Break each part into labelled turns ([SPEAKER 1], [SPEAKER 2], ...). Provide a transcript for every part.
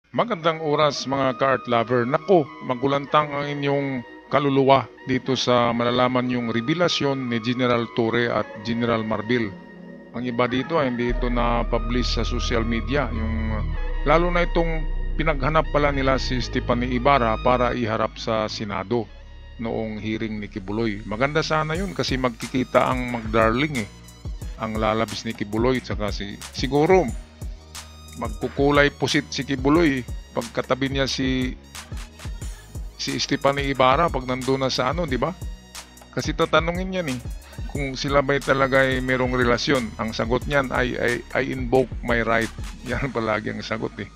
[SPEAKER 1] Magandang oras mga ka-art lover. Nako, magulantang ang inyong kaluluwa dito sa malalaman yung revelasyon ni General Torre at General Marbil. Ang iba dito ay hindi ito na-publish sa social media. Lalo na itong pinaghanap pala nila si Stephanie Ibarra para iharap sa Senado noong hearing ni Kibuloy. Maganda sana yun kasi magkikita ang magdarling eh. Ang lalabis ni Kibuloy at saka siguro magkukulay pusit si Kibuloy pagkatabi niya si Stephanie Ibarra pag nandun na sa ano, di ba? Kasi tatanungin niya eh kung sila ba'y talaga ay merong relasyon. Ang sagot niyan ay I invoke my right. Yan palagi ang sagot eh.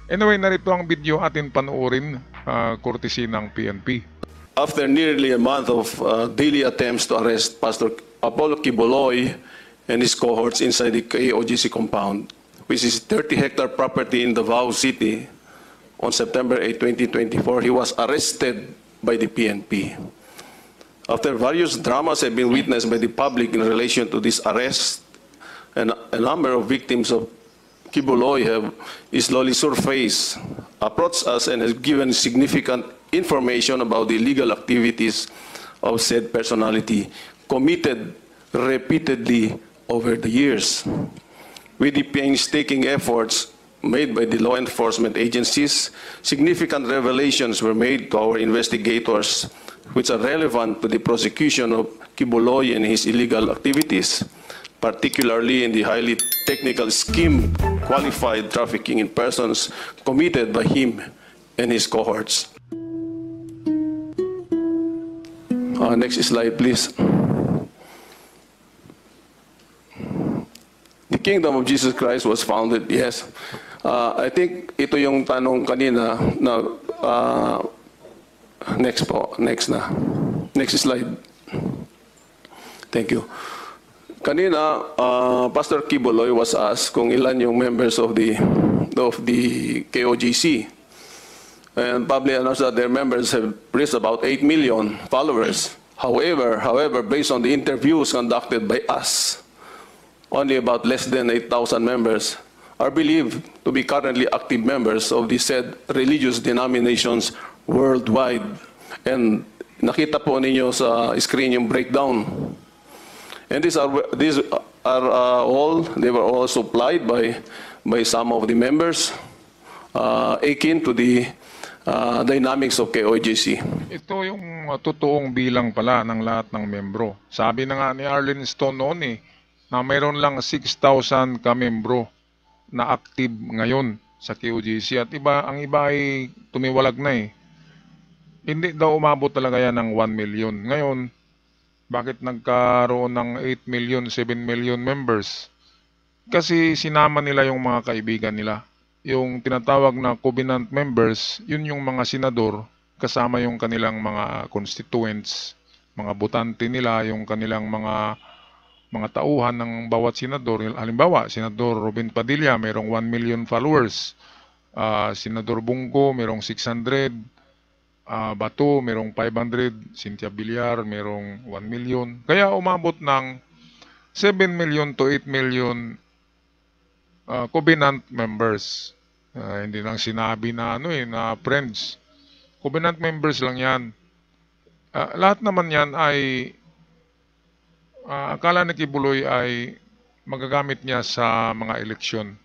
[SPEAKER 1] Anyway, narito ang video atin panoorin, courtesy ng PNP.
[SPEAKER 2] After nearly a month of daily attempts to arrest Pastor Apollo Quiboloy and his cohorts inside the KOGC compound, which is 30-hectare property in Davao City, on September 8, 2024, he was arrested by the PNP. After various dramas have been witnessed by the public in relation to this arrest, and a number of victims of Quiboloy have slowly surfaced, approached us, and has given significant information about the illegal activities of said personality committed repeatedly over the years. With the painstaking efforts made by the law enforcement agencies, significant revelations were made to our investigators which are relevant to the prosecution of Quiboloy and his illegal activities, particularly in the highly technical scheme qualified trafficking in persons committed by him and his cohorts. Next slide, please. The kingdom of Jesus Christ was founded, yes. I think ito yung tanong kanina na next po, next na. Next slide. Thank you. Kanina, Pastor Quiboloy was asked kung ilan yung members of the KOGC. And publicly announced that their members have reached about 8 million followers. However, based on the interviews conducted by us, only about less than 8,000 members are believed to be currently active members of the said religious denominations worldwide. And nakita po ninyo sa screen yung breakdown. And these are all, they were all supplied by some of the members akin to the dynamics of KOGC.
[SPEAKER 1] Ito yung totoong bilang pala ng lahat ng membro. Sabi na nga ni Arlen Stone noon na mayroon lang 6,000 ka-membro na active ngayon sa KOGC at ang iba ay tumiwalag na Hindi daw umabot talaga yan ng 1 million. Ngayon, bakit nagkaroon ng 8 million, 7 million members? Kasi sinama nila yung mga kaibigan nila. Yung tinatawag na covenant members, yun yung mga senador kasama yung kanilang mga constituents, mga botante nila, yung kanilang mga tauhan ng bawat senador. Halimbawa, Senador Robin Padilla, mayroong 1 million followers. Senador Bungo, mayroong 600. Bato, mayroong 500. Cynthia Villar, mayroong 1 million. Kaya umabot ng 7 million to 8 million covenant members. Hindi lang sinabi na na friends. Covenant members lang yan. Lahat naman yan ay akala ni Kibuloy ay magagamit niya sa mga eleksyon.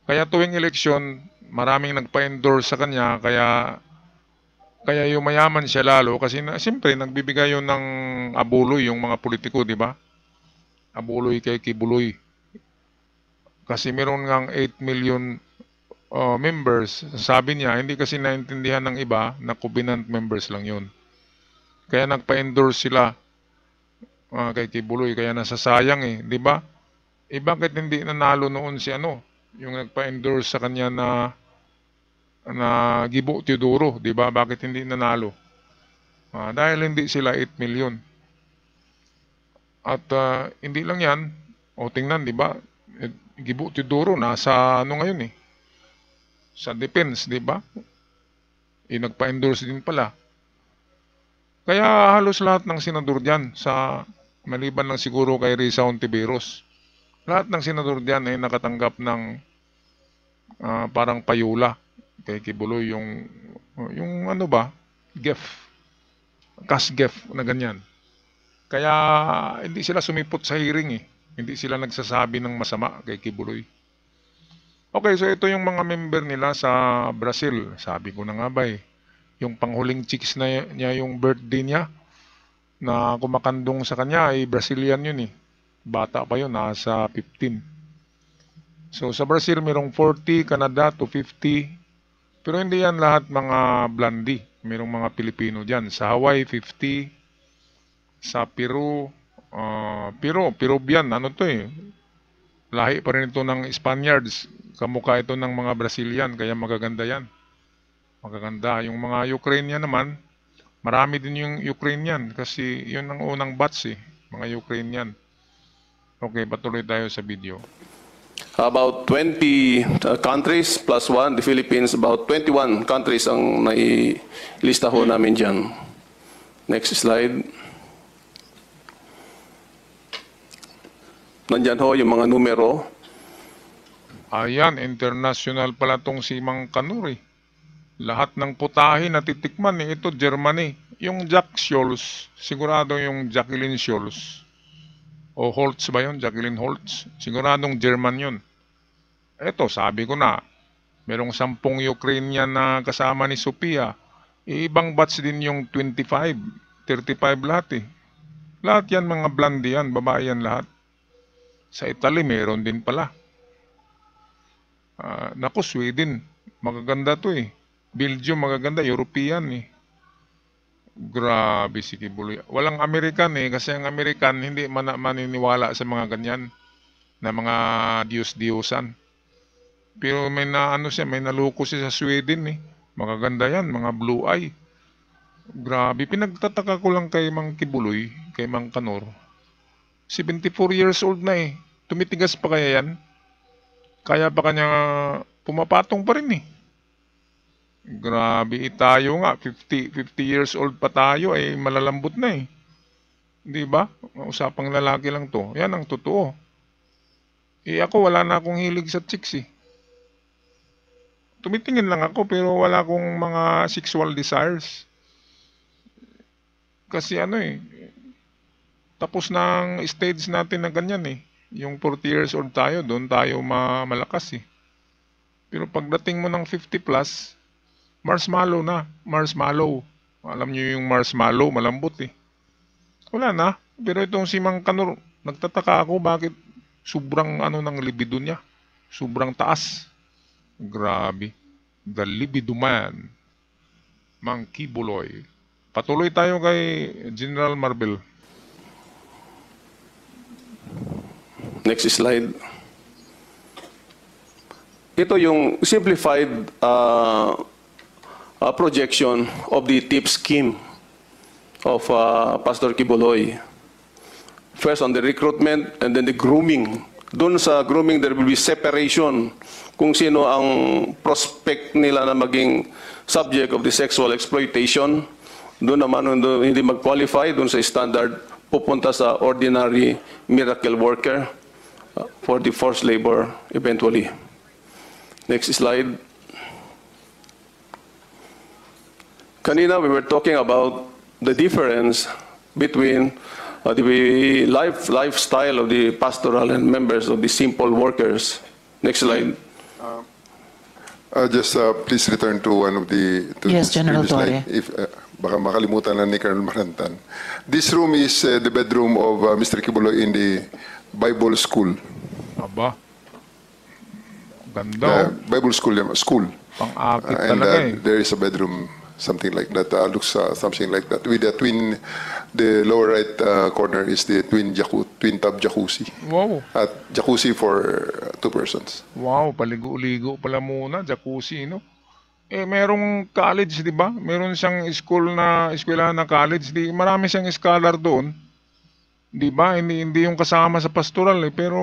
[SPEAKER 1] Kaya tuwing eleksyon, maraming nagpa-endorse sa kanya, kaya yumayaman siya lalo kasi siyempre nagbibigay yun ng abuloy yung mga politiko, di ba? Abuloy kay Kibuloy. Kasi meron ngang 8 million members. Sabi niya, hindi kasi naintindihan ng iba na covenant members lang yun. Kaya nagpa-endorse sila kay Kibuloy, kaya nasasayang di ba? Bakit hindi nanalo noon si yung nagpa-endorse sa kanya na Gibo Teodoro, di ba? Bakit hindi nanalo? Dahil hindi sila 8 million. At hindi lang yan, tingnan, di ba? Gibo Teodoro nasa ngayon sa defense, di ba? Nagpa-endorse din pala. Kaya halos lahat ng senador diyan maliban lang siguro kay Risa Ontiveros. Lahat ng senador diyan ay nakatanggap ng parang payula kay Kibuloy yung ano ba, gef, cash gef na ganyan. Kaya hindi sila sumipot sa hearing eh. Hindi sila nagsasabi ng masama kay Kibuloy. Okay, so ito yung mga member nila sa Brazil. Sabi ko na nga ba eh. Yung panghuling chicks na niya, yung birthday niya, na kumakandong sa kanya ay Brazilian yun eh. Bata pa yun, nasa 15. So sa Brazil merong 40, Canada to 50. Pero hindi yan lahat mga blondie. Merong mga Pilipino dyan. Sa Hawaii 50, sa Peru, Peruvian, ano to eh. Lahi pa rin ito ng Spaniards. Kamukha ito ng mga Brazilian, kaya magaganda yan. Magaganda. Yung mga Ukrainian naman, marami din yung Ukrainian kasi yun ang unang batch eh, mga Ukrainian. Okay, patuloy tayo sa video.
[SPEAKER 2] About 20 countries plus one, the Philippines, about 21 countries ang nailista ho namin dyan. Next slide. Nandyan ho yung mga numero.
[SPEAKER 1] Ayan, international pala tong si Mang Kanur eh. Lahat ng putahe na titikman eh. Ito, Germany. Yung Jack Scholz, sigurado yung Jacqueline Scholz. O Holtz ba yun? Jacqueline Holtz? Siguradong German yun. Ito, sabi ko na, merong 10 Ukrainian na kasama ni Sophia. Ibang batch din yung 25, 35 lahat eh. Lahat yan mga blondie yan, babae yan lahat. Sa Italy, meron din pala. Naku, Sweden, magaganda to eh. Belgium, magaganda, European eh. Grabe si Kibuloy. Walang American eh, kasi ang American hindi maniniwala sa mga ganyan na mga Diyos-Diyosan. Pero may may naluko siya sa Sweden eh. Magaganda yan, mga blue eye. Grabe, pinagtataka ko lang kay Mang Kibuloy, kay Mang Kanor. 74 years old na eh. Tumitigas pa kaya yan? Kaya pa kanya pumapatong pa rin eh. Grabe, tayo nga, 50 years old pa tayo ay malalambot na eh. Di ba? Usapang lalaki lang to. Yan ang totoo. Ako wala na akong hilig sa chicks eh. Tumitingin lang ako pero wala akong mga sexual desires. Kasi tapos na ang stage natin na ganyan eh. Yung 40 years old tayo, doon tayo malakas eh. Pero pagdating mo ng 50 plus, marshmallow na. Marshmallow. Alam niyo yung marshmallow, malambot eh. Wala na. Pero itong si Mang Kanor, nagtataka ako bakit sobrang ng libido niya. Sobrang taas. Grabe. The libido man. Mang Kibuloy. Patuloy tayo kay General Marbel.
[SPEAKER 2] Next slide. Ito yung simplified projection of the tip scheme of Pastor Kibuloy. First on the recruitment and then the grooming. Doon sa grooming, there will be separation kung sino ang prospect nila na maging subject of the sexual exploitation. Doon naman, hindi mag-qualify, doon sa standard, pupunta sa ordinary miracle worker for the forced labor eventually. Next slide. Kanina we were talking about the difference between the lifestyle of the pastoral and members of the simple workers. Next slide.
[SPEAKER 3] Just please return to one of the
[SPEAKER 4] Yes, General
[SPEAKER 3] previous slide,
[SPEAKER 4] Torre.
[SPEAKER 3] if baka makalimutan na ni Colonel Marantan. This room is the bedroom of Mr. Kibuloy in the Bible school.
[SPEAKER 1] Aba. Ganda.
[SPEAKER 3] Bible school, school.
[SPEAKER 1] Pang-akit
[SPEAKER 3] And
[SPEAKER 1] talaga eh.
[SPEAKER 3] there is a bedroom, something like that. Looks something like that. With the twin, the lower right corner is the twin tub jacuzzi.
[SPEAKER 1] Wow.
[SPEAKER 3] At jacuzzi for 2 persons.
[SPEAKER 1] Wow, paligo-ligo pala muna, jacuzzi, no? Merong college, di ba? Meron siyang eskwelahan na college. Marami siyang scholar doon. Di ba? Hindi yung kasama sa pastoral eh. Pero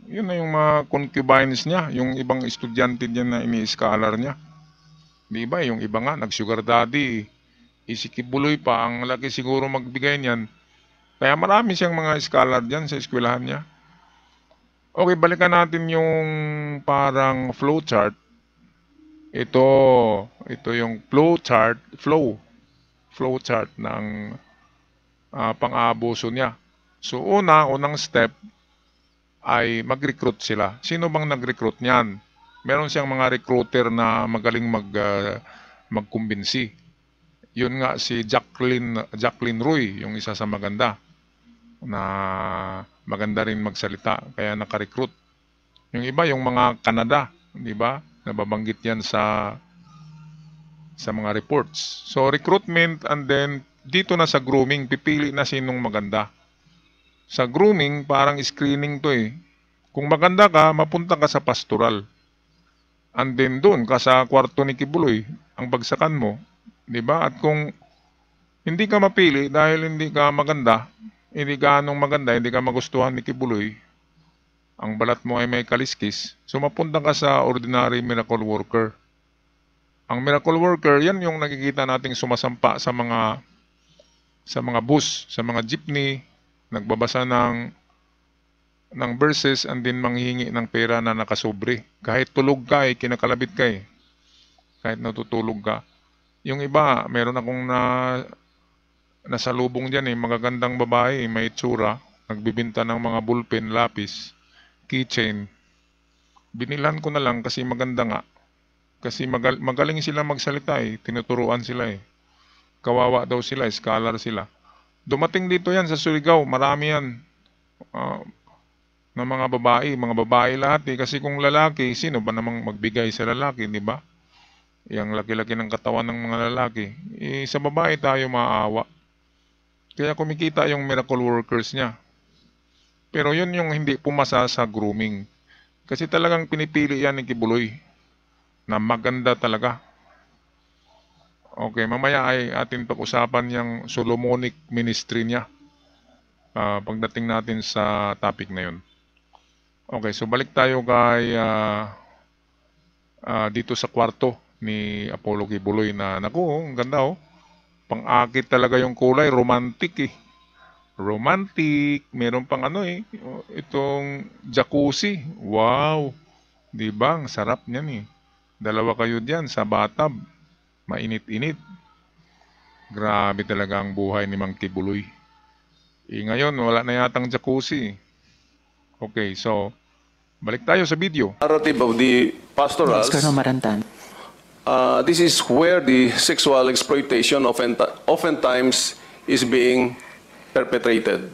[SPEAKER 1] yun na yung mga concubines niya. Yung ibang estudyante niya na ini-scholar niya. Di ba? Yung iba nga, nag-sugar daddy. Si Kibuloy pa, ang laki siguro magbigay niyan. Kaya marami siyang mga scholar dyan sa eskwelahan niya. Okay, balikan natin yung parang flowchart. Ito, ito yung flowchart ng pang-aabuso niya. So unang step ay mag-recruit sila. Sino bang nag-recruit niyan? Meron siyang mga recruiter na magaling magkumbinsi. Yun nga si Jacqueline Roy, yung isa sa maganda na maganda rin magsalita kaya naka-recruit. Yung iba yung mga Canada, di ba? Nababanggit yan sa mga reports. So recruitment and then dito na sa grooming, pipili na sinong maganda. Sa grooming, parang screening to eh. Kung maganda ka, mapunta ka sa pastoral. And then doon ka sa kwarto ni Kibuloy, ang bagsakan mo. 'Di ba? At kung hindi ka mapili dahil hindi ka maganda, hindi ka anong maganda, hindi ka magustuhan ni Kibuloy, ang balat mo ay may kaliskis, so mapunta ka sa ordinary miracle worker. Ang miracle worker, yan yung nakikita nating sumasampa sa mga bus, sa mga jeepney, nagbabasa ng verses and then manghihingi ng pera na nakasobre. Kahit tulog ka eh, kinakalabit ka eh. Kahit natutulog ka. Yung iba, meron akong nasalubong dyan eh, magagandang babae, may itsura, nagbibinta ng mga ballpen, lapis, keychain. Binilan ko na lang kasi maganda nga. Kasi magaling sila magsalita eh, tinuturuan sila eh. Kawawa daw sila, scholar sila. Dumating dito yan sa Surigao, marami yan. Na mga babae lahat eh. Kasi kung lalaki, sino ba namang magbigay sa lalaki, di ba? Yang laki-laki ng katawan ng mga lalaki. Eh, sa babae tayo maawa. Kaya kumikita yung miracle workers niya. Pero yun yung hindi pumasa sa grooming. Kasi talagang pinipili yan ni Kibuloy na maganda talaga. Okay, mamaya ay atin pag-usapan yung Solomonic ministry niya. Pagdating natin sa topic na yun. Okay, so balik tayo kay dito sa kwarto ni Apollo Kibuloy na naku, ang ganda oh. Pang-akit talaga yung kulay, romantic eh. Romantic, meron pang ano eh, itong jacuzzi. Wow. 'Di ba? Ang sarap niyan eh. Dalawa kayo diyan sa bathtub. Mainit-init. Grabe talaga ang buhay ni Mang Kibuloy. Ngayon wala na yatang jacuzzi. Okay, so balik tayo sa video.
[SPEAKER 2] Narrative of the pastorals.
[SPEAKER 4] Yes, Colonel Marantan.
[SPEAKER 2] This is where the sexual exploitation oftentimes is being perpetrated.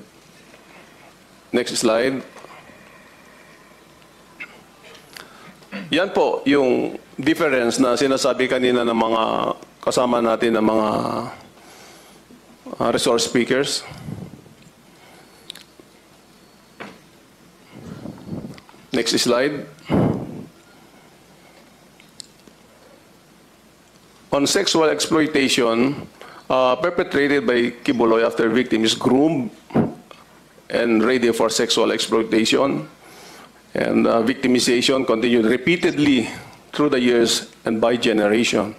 [SPEAKER 2] Next slide. Yan po yung difference na sinasabi kanina ng mga kasama natin ng mga resource speakers. Next slide. On sexual exploitation perpetrated by Kibuloy after victim is groomed and ready for sexual exploitation, and victimization continued repeatedly through the years and by generation.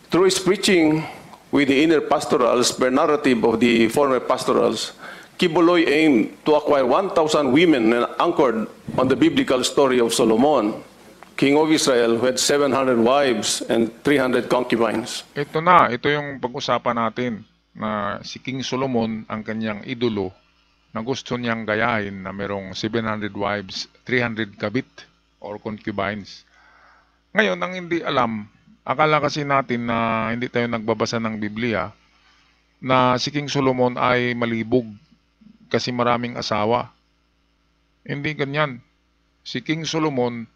[SPEAKER 2] Through his preaching with the inner pastorals per narrative of the former pastorals, Kibuloy aimed to acquire 1,000 women anchored on the biblical story of Solomon, King of Israel, who had 700 wives and 300 concubines.
[SPEAKER 1] Ito yung pag-usapan natin na si King Solomon, ang kanyang idolo, na gusto niyang gayahin na merong 700 wives, 300 kabit or concubines. Ngayon, ang hindi alam, akala kasi natin na hindi tayo nagbabasa ng Biblia, na si King Solomon ay malibog kasi maraming asawa. Hindi ganyan. Si King Solomon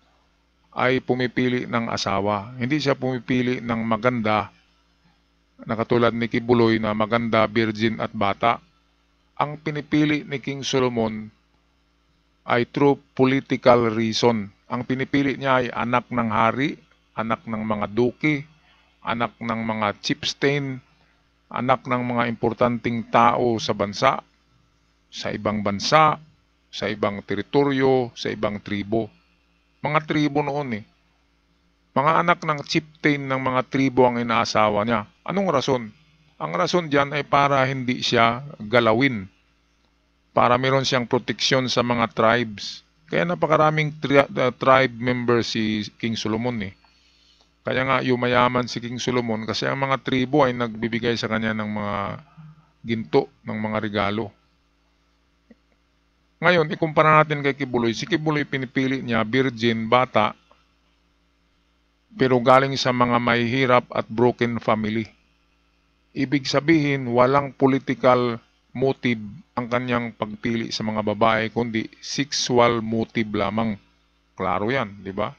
[SPEAKER 1] ay pumipili ng asawa. Hindi siya pumipili ng maganda na katulad ni Kibuloy na maganda, virgin at bata. Ang pinipili ni King Solomon ay through political reason. Ang pinipili niya ay anak ng hari, anak ng mga duki, anak ng mga chieftain, anak ng mga importanteng tao sa bansa, sa ibang bansa, sa ibang teritoryo, sa ibang tribo. Mga tribo noon eh. Mga anak ng chieftain ng mga tribo ang inaasawa niya. Anong rason? Ang rason diyan ay para hindi siya galawin. para meron siyang proteksyon sa mga tribes. Kaya napakaraming tribe members si King Solomon eh. Kaya nga yumayaman si King Solomon kasi ang mga tribo ay nagbibigay sa kanya ng mga ginto, ng mga regalo. Ngayon, ikumpara natin kay Kibuloy. Si Kibuloy pinipili niya virgin, bata, pero galing sa mga mahihirap at broken family. Ibig sabihin, walang political motive ang kanyang pagpili sa mga babae, kundi sexual motive lamang. Klaro yan, di ba?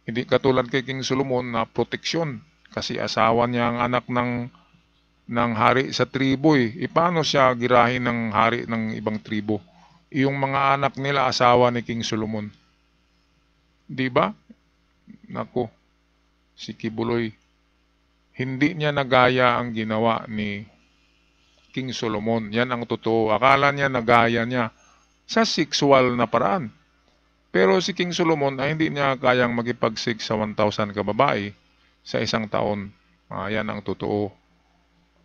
[SPEAKER 1] Hindi katulad kay King Solomon na proteksyon kasi asawa niya ang anak ng hari sa tribo eh. Paano siya girahin ng hari ng ibang tribo? Yung mga anak nila asawa ni King Solomon. Di ba? Nako, si Kibuloy, hindi niya nagaya ang ginawa ni King Solomon. Yan ang totoo. Akala niya nagaya niya sa sexual na paraan. Pero si King Solomon ay hindi niya kayang magipag-sex sa 1,000 kababae sa isang taon. Yan ang totoo.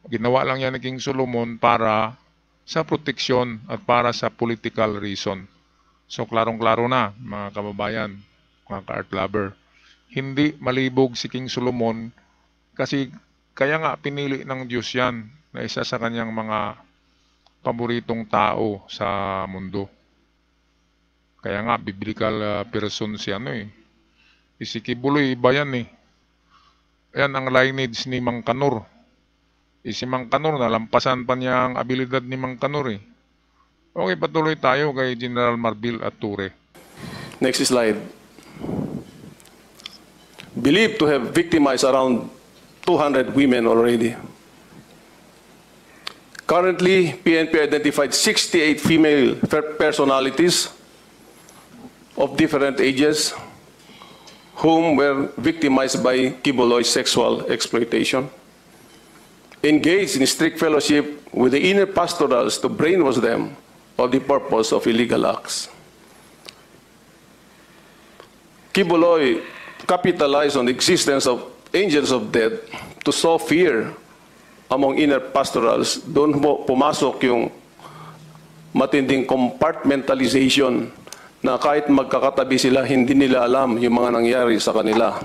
[SPEAKER 1] Ginawa lang yan ni King Solomon para sa proteksyon at para sa political reason. So klarong-klaro na mga kababayan, mga ka-art lover. Hindi malibog si King Solomon kasi kaya nga pinili ng Diyos yan na isa sa kanyang mga paboritong tao sa mundo. Kaya nga biblical person si ano eh. Si Kibuloy iba yan eh. Yan ang lineage ni Mang Kanor. Si Mang Kanor, nalampasan pa niya ang abilidad ni Mang Kanor eh. Okay, patuloy tayo kay General Marbil Ature.
[SPEAKER 2] Next slide. Believed to have victimized around 200 women already. Currently, PNP identified 68 female personalities of different ages whom were victimized by Kibuloy's sexual exploitation, engaged in strict fellowship with the inner pastorals to brainwash them of the purpose of illegal acts. Kibuloy capitalized on the existence of angels of death to sow fear among inner pastorals. Doon pumasok yung matinding compartmentalization na kahit magkakatabi sila, hindi nila alam yung mga nangyari sa kanila.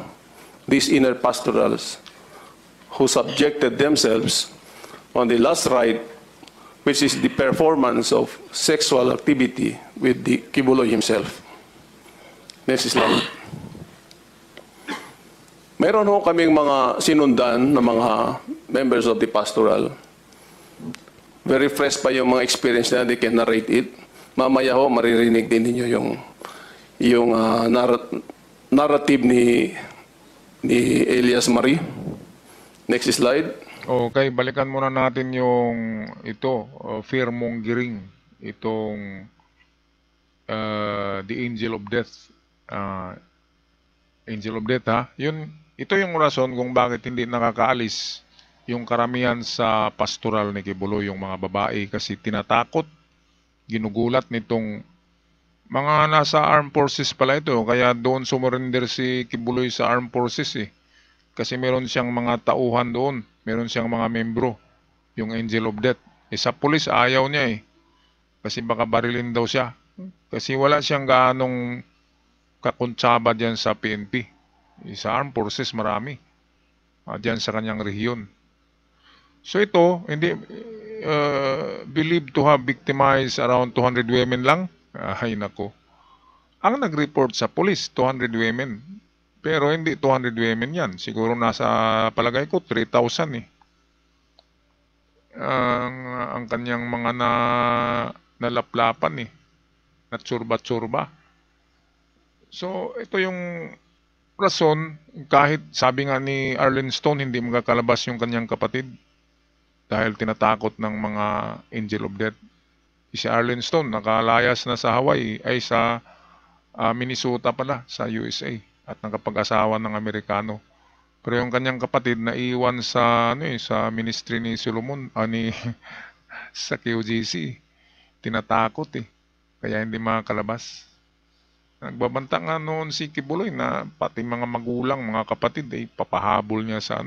[SPEAKER 2] These inner pastorals who subjected themselves on the last rite, which is the performance of sexual activity with the Kibuloy himself. Next slide. Meron ho kaming mga sinundan na mga members of the pastoral. Very fresh pa yung mga experience na they can narrate it. Mamaya ho, maririnig din ninyo yung narrative ni Elias Marie. Next slide.
[SPEAKER 1] Okay, balikan muna natin yung fear mongering, itong the angel of death. Angel of death ha. Ito yung rason kung bakit hindi nakakaalis yung karamihan sa pastoral ni Kibuloy, yung mga babae, kasi tinatakot, ginugulat nitong mga nasa armed forces pala ito. Kaya doon sumurrender si Kibuloy sa armed forces eh. Kasi meron siyang mga tauhan doon. Meron siyang mga membro. Yung angel of death. Sa pulis ayaw niya eh. Kasi baka barilin daw siya. Kasi wala siyang gaanong kakuntsaba dyan sa PNP. Sa armed forces marami. Dyan sa kanyang rehiyon. So ito, hindi believed to have victimized around 200 women lang. Ay nako. Ang nag-report sa police, 200 women. Pero hindi 200 women yan. Siguro nasa palagay ko 3,000 eh. Ang kanyang mga nalaplapan eh. Natsurba-tsurba. So ito yung rason, kahit sabi nga ni Arlen Stone, hindi magkakalabas yung kanyang kapatid. Dahil tinatakot ng mga angel of death. Si Arlen Stone, nakalayas na sa Hawaii, ay sa Minnesota pala, sa USA. At nakapag-asawa ng Amerikano. Pero yung kanyang kapatid, naiwan sa, sa ministry ni Solomon, sa QGC. Tinatakot eh. Kaya hindi makakalabas. Nagbabanta nga noon si Kibuloy na pati mga magulang, mga kapatid, papahabol niya sa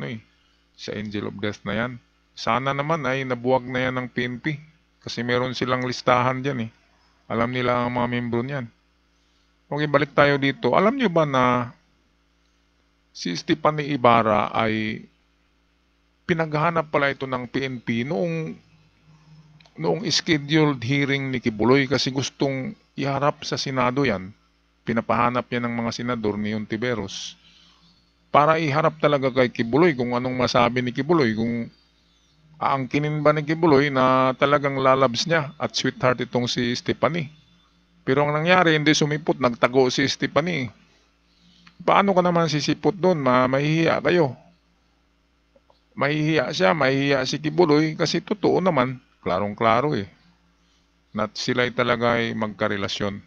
[SPEAKER 1] sa angel of death na yan. Sana naman ay nabuwag na yan ng PNP Kasi meron silang listahan dyan eh. Alam nila ang mga membro niyan. Okay, balik tayo dito. Alam niyo ba na si Stephanie Ibarra ay pinaghahanap pala ito ng PNP noong scheduled hearing ni Kibuloy kasi gustong iharap sa Senado yan. Pinapahanap yan ng mga senador ni Ontiveros para iharap talaga kay Kibuloy kung anong masabi ni Kibuloy, kung aangkinin ba ni Kibuloy na talagang lalabs niya at sweetheart itong si Stephanie. Pero ang nangyari, hindi sumipot, nagtago si Stephanie. Paano ka naman sisipot doon? Mahihiya kayo. Mahihiya siya, mahihiya si Kibuloy kasi totoo naman, klarong-klaro eh. Na sila'y talaga ay magkarelasyon.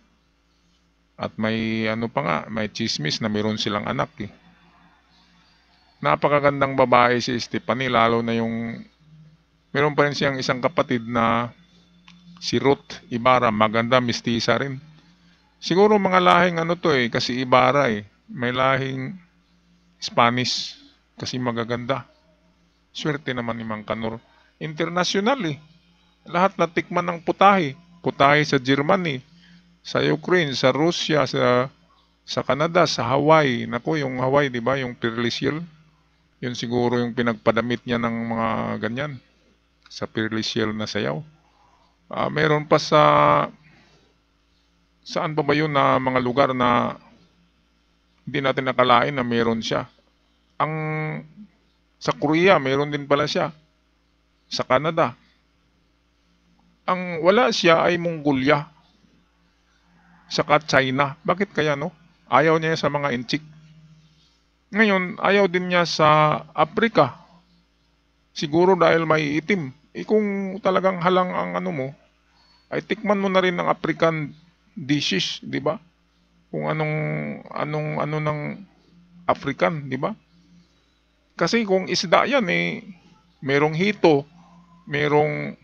[SPEAKER 1] At may ano pa nga, may chismis na meron silang anak eh. Napakagandang babae si Stephanie, lalo na yung meron pa rin siyang isang kapatid na si Ruth Ibarra, maganda, mistisa rin. Siguro mga lahing ano to eh, kasi Ibarra eh. May lahing Spanish kasi magaganda. Swerte naman ni Mang Kanor. International eh. Lahat natikman ng putahe. Putahe sa Germany, sa Ukraine, sa Russia, sa Canada, sa Hawaii. Naku, yung Hawaii, di ba? Yung Perlisil. Yun siguro yung pinagpadamit niya ng mga ganyan. Sa Perlisil na sayaw. Meron pa saan ba yun na mga lugar na hindi natin nakalain na meron siya. Sa Korea, meron din pala siya. Sa Canada. Ang wala siya ay Mongolia. Saka China. Bakit kaya no? Ayaw niya sa mga inchik. Ngayon, ayaw din niya sa Africa. Siguro dahil may itim. Kung talagang halang ang ano mo, ay tikman mo na rin ng African dishes, di ba? Kung anong ng African, di ba? Kasi kung isda yan eh, merong hito, merong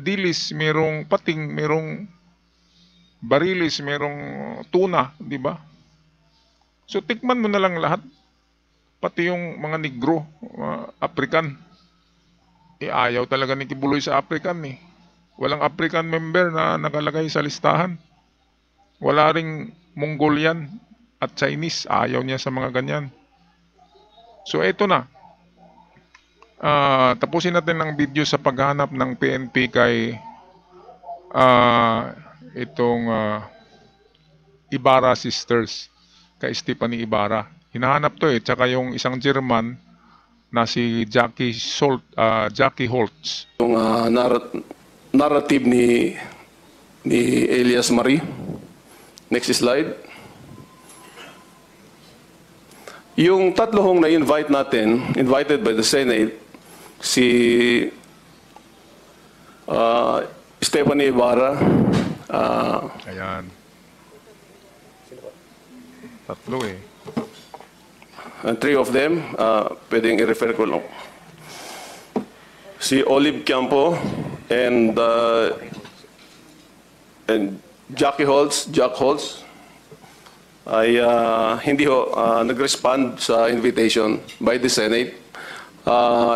[SPEAKER 1] dilis, merong pating, merong barilis, merong tuna, di ba? So tikman mo na lang lahat, pati yung mga negro, African. Ayaw talaga ni Kibuloy sa African eh. Walang African member na nakalagay sa listahan. Wala ring Mongolian at Chinese. Ayaw niya sa mga ganyan. So eto na. Tapusin natin ang video sa paghanap ng PNP kay itong Ibarra sisters. Kay Stephanie Ibarra. Hinahanap to eh. Tsaka yung isang German na si Jackie Holtz.
[SPEAKER 2] Yung narrative ni Elias Marie. Next slide. Yung tatlo hong na-invite natin, invited by the Senate, si Stephanie Ibarra.
[SPEAKER 1] Ayan. Tatlo eh.
[SPEAKER 2] And three of them, pwedeng i-refer ko lang. Si Olive Campo and Jack Holtz ay hindi nag-respond sa invitation by the Senate.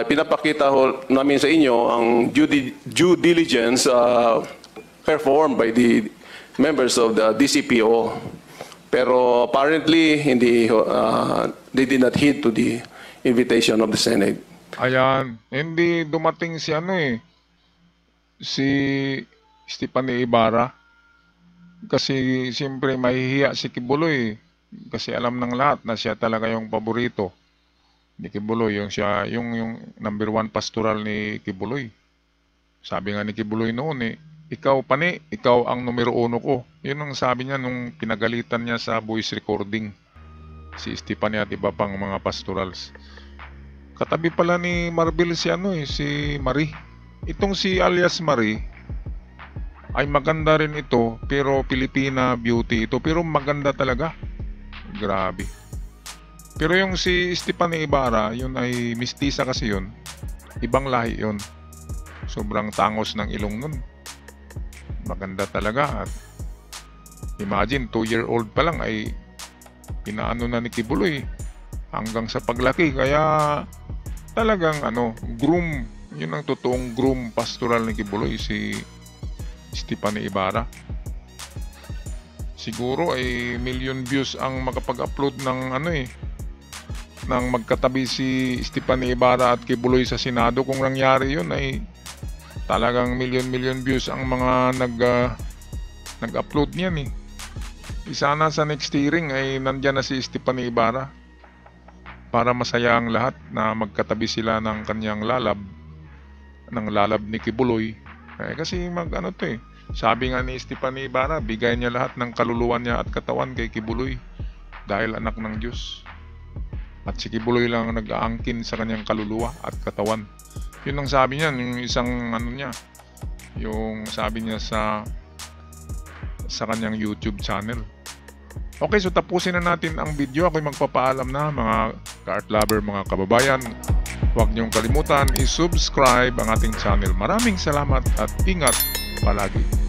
[SPEAKER 2] Pinapakita namin sa inyo ang due diligence performed by the members of the DCPO. Pero apparently, they did not heed to the invitation of the Senate.
[SPEAKER 1] Ayan, hindi dumating si si Stephanie Ibarra. Kasi siyempre mahihiya si Kibuloy. Kasi alam ng lahat na siya talaga yung paborito ni Kibuloy. Yung number 1 pastoral ni Kibuloy. Sabi nga ni Kibuloy noon ikaw ikaw ang numero 1 ko. Yun ang sabi niya nung pinagalitan niya sa voice recording. Si Stephanie at iba pang mga pastorals. Katabi pala ni Marbil si si Marie. Itong si alias Marie ay maganda rin ito, pero Filipina beauty ito, pero maganda talaga. Grabe. Pero yung si Stephanie Ibarra, yun ay mistisa kasi yun. Ibang lahi yun. Sobrang tangos ng ilong nun. Maganda talaga. At imagine, 2-year-old pa lang ay pinaano na ni Kibuloy hanggang sa paglaki. Kaya talagang groom yun ang totoong groom pastoral ni Kibuloy, si Stephanie Ibarra. Siguro ay million views ang makapag-upload ng nang magkatabi si Stephanie Ibarra at Kibuloy sa Senado. Kung nangyari yun ay talagang million views ang mga nag-upload niyan eh. Sana sa next hearing ay nandyan na si Stephanie Ibarra para masaya ang lahat na magkatabi sila ng kanyang lalab ni Kibuloy. Kasi sabi nga ni Stephanie Ibarra, bigay niya lahat ng kaluluwa niya at katawan kay Kibuloy dahil anak ng Diyos. At si Kibuloy lang ang nag-aangkin sa kanyang kaluluwa at katawan. Yun ang sabi niya, yung isang yung sabi niya sa kanyang YouTube channel. Okay, so tapusin na natin ang video. Ako'y magpapaalam na, mga ka-art lover, mga kababayan. Huwag niyong kalimutan i-subscribe ang ating channel. Maraming salamat at ingat palagi.